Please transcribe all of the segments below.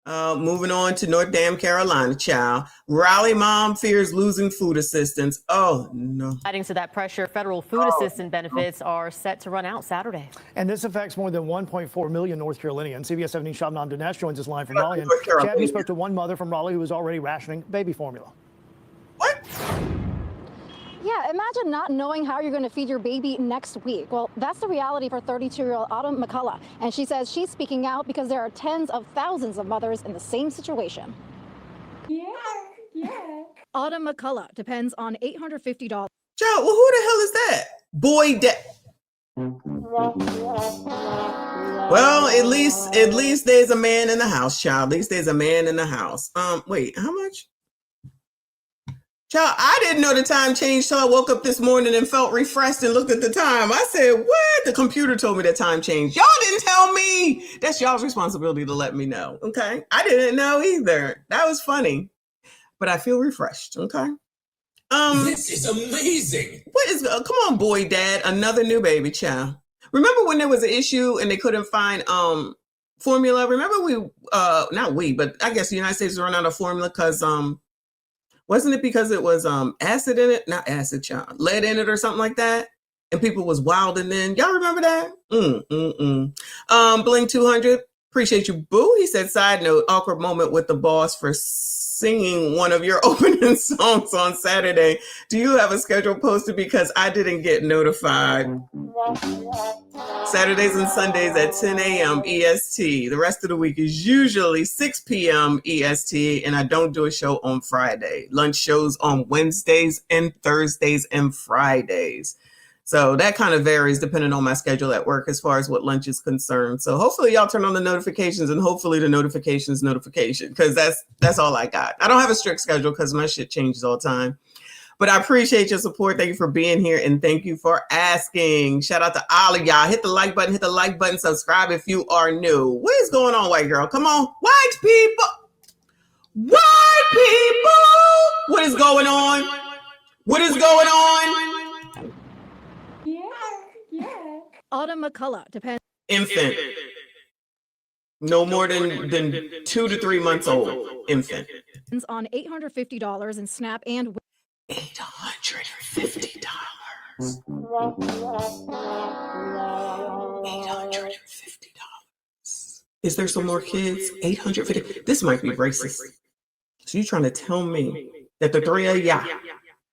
Moving on to North Dam, Carolina, child. Raleigh mom fears losing food assistance. Oh, no. Adding to that pressure, federal food assistance benefits are set to run out Saturday. And this affects more than 1.4 million North Carolinians. CBS 17 Shabnam Dinesh joins us live from Raleigh. And Chad, we spoke to one mother from Raleigh who was already rationing baby formula. What? Yeah, imagine not knowing how you're going to feed your baby next week. Well, that's the reality for 32-year-old Autumn McCullough. And she says she's speaking out because there are tens of thousands of mothers in the same situation. Yeah. Autumn McCullough depends on $850. Joe, well, who the hell is that? Boy, well, at least there's a man in the house, child. At least there's a man in the house. Wait, how much? Child, I didn't know the time changed till I woke up this morning and felt refreshed and looked at the time. I said, what? The computer told me the time changed. Y'all didn't tell me. That's y'all's responsibility to let me know. Okay. I didn't know either. That was funny. But I feel refreshed. Okay. This is amazing. What is come on, boy, dad, another new baby, child. Remember when there was an issue and they couldn't find formula? Remember not we, but I guess the United States run out of formula because wasn't it because it was acid in it? Not acid, child. Lead in it or something like that? And people was wilding then. Y'all remember that? Bling 200. Appreciate you, boo. He said, side note, awkward moment with the boss for singing one of your opening songs on Saturday. Do you have a schedule posted? Because I didn't get notified. Saturdays and Sundays at 10 a.m. EST. The rest of the week is usually 6 p.m. EST, and I don't do a show on Friday. Lunch shows on Wednesdays and Thursdays and Fridays. So that kind of varies depending on my schedule at work as far as what lunch is concerned. So hopefully y'all turn on the notifications, and hopefully the notifications notification, because that's all I got. I don't have a strict schedule because my shit changes all the time. But I appreciate your support. Thank you for being here, and thank you for asking. Shout out to all of y'all. Hit the like button, subscribe if you are new. What is going on, white girl? Come on, white people. White people. What is going on? What is going on? Autumn McCullough depends. Infant. No more than 2 to 3 months old. Infant. On $850 in SNAP and $850. $850. Is there some more kids? $850. This might be racist. So you trying to tell me that the three of y'all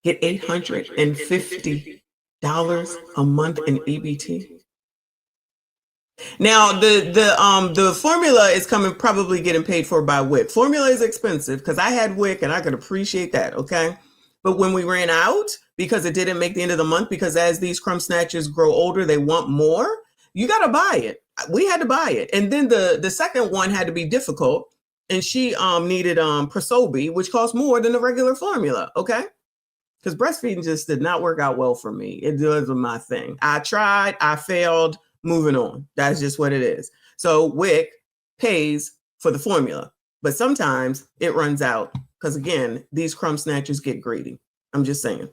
get $850 a month in EBT? Now the formula is probably getting paid for by WIC. Formula is expensive because I had WIC and I could appreciate that. Okay. But when we ran out, because it didn't make the end of the month, because as these crumb snatchers grow older, they want more. You got to buy it. We had to buy it. And then the second one had to be difficult. And she needed Prosobi, which costs more than the regular formula. Okay. Because breastfeeding just did not work out well for me. It wasn't my thing. I tried, I failed. Moving on. That's just what it is. So WIC pays for the formula, but sometimes it runs out because, again, these crumb snatchers get greedy. I'm just saying.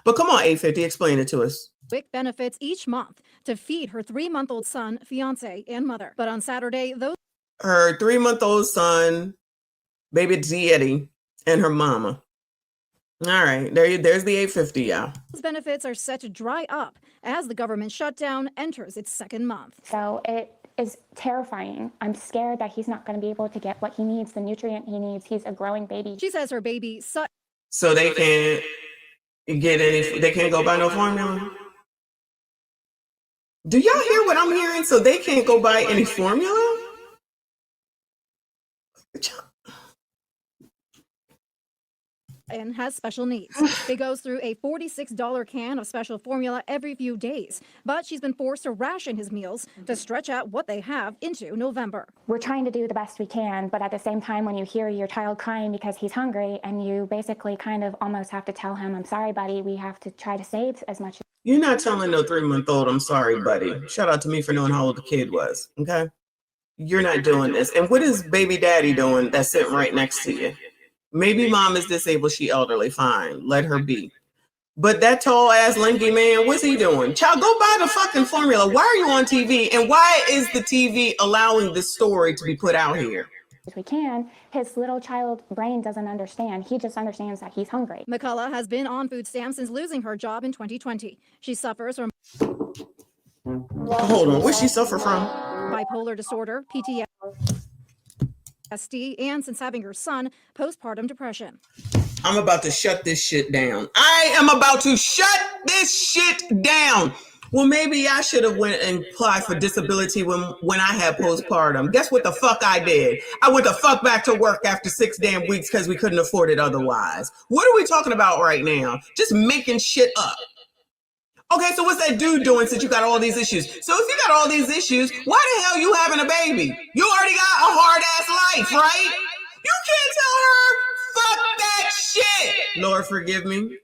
But come on, 850, explain it to us. WIC benefits each month to feed her 3-month-old son, fiance, and mother. But on Saturday, her 3-month-old son, baby Eddie, and her mama. All right, there's the 850, yeah. Those benefits are set to dry up as the government shutdown enters its second month. So it is terrifying. I'm scared that he's not going to be able to get what he needs, the nutrient he needs. He's a growing baby. She says her baby... So they can't get they can't go buy no formula? Do y'all hear what I'm hearing? So they can't go buy any formula? And has special needs. It goes through a $46 can of special formula every few days, but she's been forced to ration his meals to stretch out what they have into November. We're trying to do the best we can, but at the same time, when you hear your child crying because he's hungry, and you basically kind of almost have to tell him, I'm sorry, buddy, we have to try to save as much. You're not telling no 3-month-old, I'm sorry, buddy. Shout out to me for knowing how old the kid was, okay? You're not doing this. And what is baby daddy doing that's sitting right next to you? Maybe mom is disabled, she elderly, fine, let her be. But that tall ass lanky man, what's he doing? Child, go buy the fucking formula. Why are you on TV? And why is the TV allowing this story to be put out here? as we can. His little child brain doesn't understand. He just understands that he's hungry. McCullough has been on food stamps since losing her job in 2020. She suffers from Hold on, what she suffer from? bipolar disorder, PTSD, and since having her son, postpartum depression. I'm about to shut this shit down. I am about to shut this shit down. Well, maybe I should have went and applied for disability when I had postpartum. Guess what the fuck I did? I went the fuck back to work after 6 damn weeks because we couldn't afford it otherwise. What are we talking about right now? Just making shit up. Okay, so what's that dude doing since you got all these issues? So if you got all these issues, why the hell you having a baby? You already got a hard-ass life, right? You can't tell her, fuck that shit. Lord, forgive me.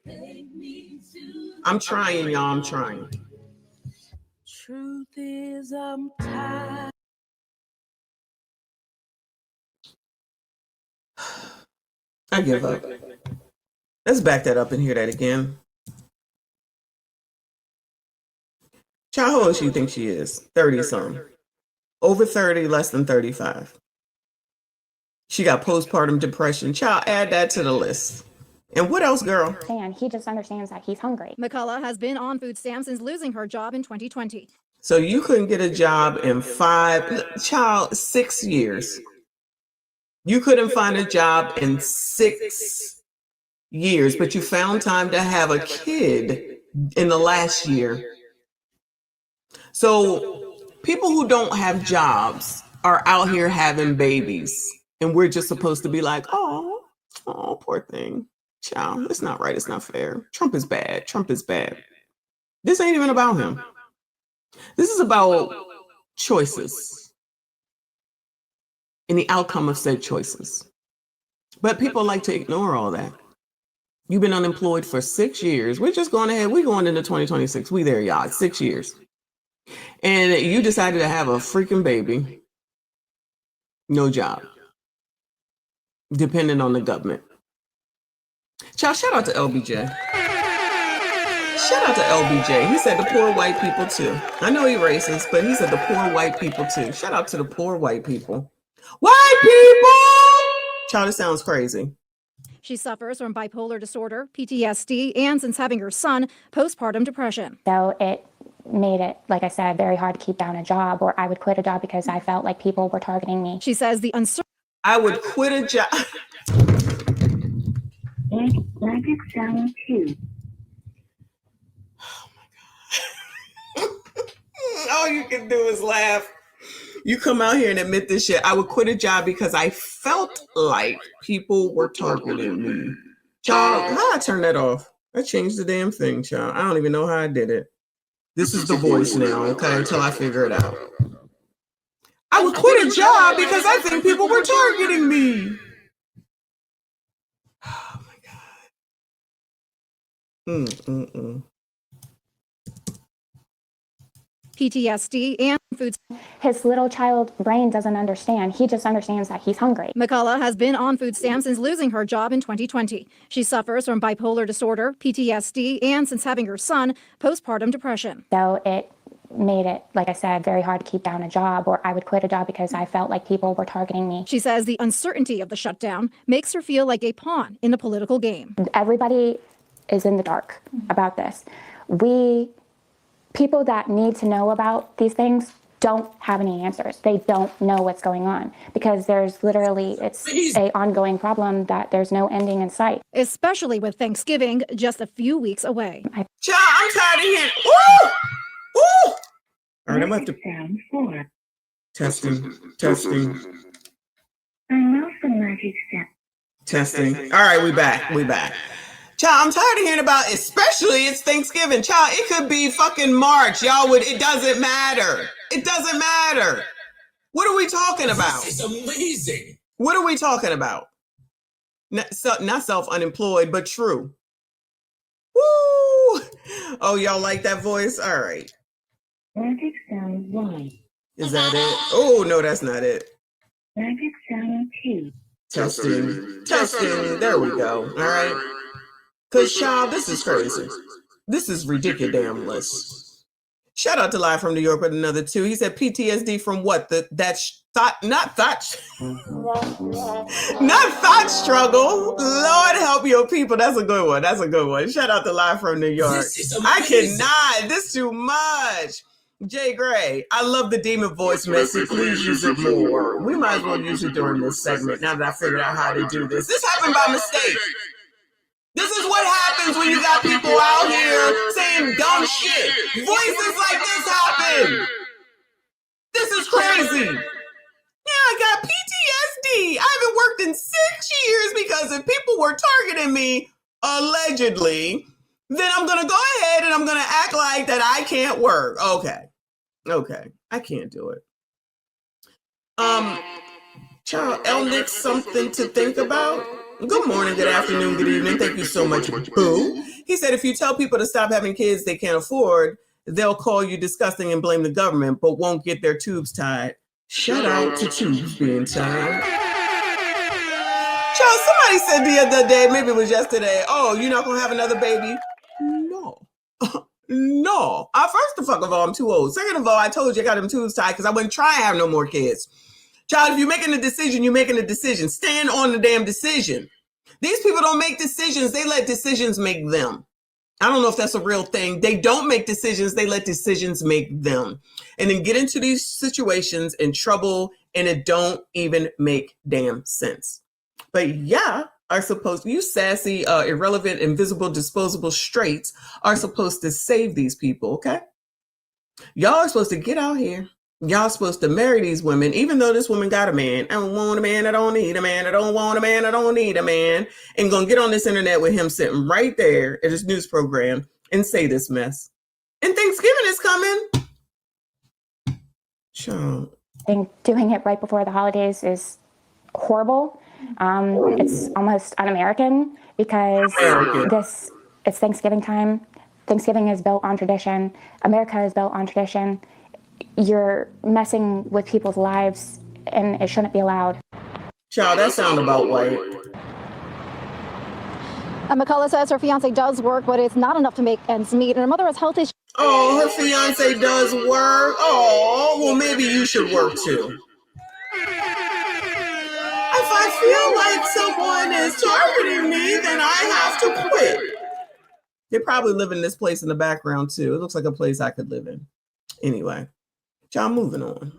I'm trying, y'all. I'm trying. Truth is, I'm tired. I give up. Let's back that up and hear that again. Child, how old do you think she is? 30-something. Over 30, less than 35. She got postpartum depression. Child, add that to the list. And what else, girl? And he just understands that he's hungry. McCullough has been on food stamps since losing her job in 2020. So you couldn't get a job in 6 years. You couldn't find a job in 6 years, but you found time to have a kid in the last year. So people who don't have jobs are out here having babies, and we're just supposed to be like, oh, poor thing. Child, it's not right. It's not fair. Trump is bad. Trump is bad. This ain't even about him. This is about choices and the outcome of said choices. But people like to ignore all that. You've been unemployed for 6 years. We're just going ahead. We're going into 2026. We there, y'all. 6 years. And you decided to have a freaking baby. No job. Dependent on the government. Child, shout out to LBJ. Shout out to LBJ. He said the poor white people too. I know he racist, but he said the poor white people too. Shout out to the poor white people. White people! Child, it sounds crazy. She suffers from bipolar disorder, PTSD, and since having her son, postpartum depression. So it made it, like I said, very hard to keep down a job, or I would quit a job because I felt like people were targeting me. She says the uncertainty. I would quit a job. Magic sound 2. All you can do is laugh. You come out here and admit this shit. I would quit a job because I felt like people were targeting me. Child, how I turn that off? I changed the damn thing, child. I don't even know how I did it. This is the voice now, okay, until I figure it out. I would quit a job because I think people were targeting me. Oh my God. PTSD and food. His little child brain doesn't understand. He just understands that he's hungry. McCullough has been on food stamps since losing her job in 2020. She suffers from bipolar disorder, PTSD, and since having her son, postpartum depression. So it made it, like I said, very hard to keep down a job, or I would quit a job because I felt like people were targeting me. She says the uncertainty of the shutdown makes her feel like a pawn in the political game. Everybody is in the dark about this. People that need to know about these things don't have any answers. They don't know what's going on because there's literally, it's an ongoing problem that there's no ending in sight. Especially with Thanksgiving just a few weeks away. Child, I'm tired of hearing. Ooh! Ooh! All right, I'm going to have to. Testing. Testing. All right, we back. Child, I'm tired of hearing about, especially it's Thanksgiving. Child, it could be fucking March. It doesn't matter. It doesn't matter. What are we talking about? This is amazing. What are we talking about? Not self-unemployed, but true. Woo! Oh, y'all like that voice? All right. Magic sound 1. Is that it? Oh, no, that's not it. Magic sound 2. Testing. There we go. All right. Because, child, this is crazy. This is ridiculous. Shout out to Live from New York with another 2. He said PTSD from what? Not thought struggle. Lord help your people. That's a good one. That's a good one. Shout out to Live from New York. I cannot. This too much. Jay Gray, I love the demon voice, Messy. Please use it more. We might as well use it during this segment now that I figured out how to do this. This happened by mistake. This is what happens when you got people out here saying dumb shit. Voices like this happen. This is crazy. Yeah, I got PTSD. I haven't worked in 6 years because if people were targeting me, allegedly, then I'm going to go ahead and I'm going to act like that I can't work. Okay. I can't do it. Child, Elnick, something to think about. Good morning, good afternoon, good evening. Thank you so much, Boo. He said, if you tell people to stop having kids they can't afford, they'll call you disgusting and blame the government, but won't get their tubes tied. Shout out to tubes being tied. Child, somebody said the other day, maybe it was yesterday, oh, you're not going to have another baby? No. No. First of all, I'm too old. Second of all, I told you I got them tubes tied because I wouldn't try to have no more kids. Child, if you're making a decision, you're making a decision. Stand on the damn decision. These people don't make decisions. They let decisions make them. I don't know if that's a real thing. They don't make decisions. They let decisions make them. And then get into these situations in trouble, and it don't even make damn sense. But yeah, you sassy, irrelevant, invisible, disposable straights are supposed to save these people, okay? Y'all are supposed to get out here. Y'all supposed to marry these women, even though this woman got a man. I don't want a man, I don't need a man, I don't want a man, I don't need a man. And gonna get on this internet with him sitting right there at his news program and say this mess. And Thanksgiving is coming. Sure. I think doing it right before the holidays is horrible. It's almost un-American because it's Thanksgiving time. Thanksgiving is built on tradition. America is built on tradition. You're messing with people's lives, and it shouldn't be allowed. Child, that sound about white. McCullough says her fiance does work, but it's not enough to make ends meet, and her mother has health issues. Oh, her fiance does work? Oh, well, maybe you should work too. If I feel like someone is targeting me, then I have to quit. They probably live in this place in the background too. It looks like a place I could live in. Anyway, y'all moving on.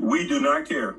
We do not care.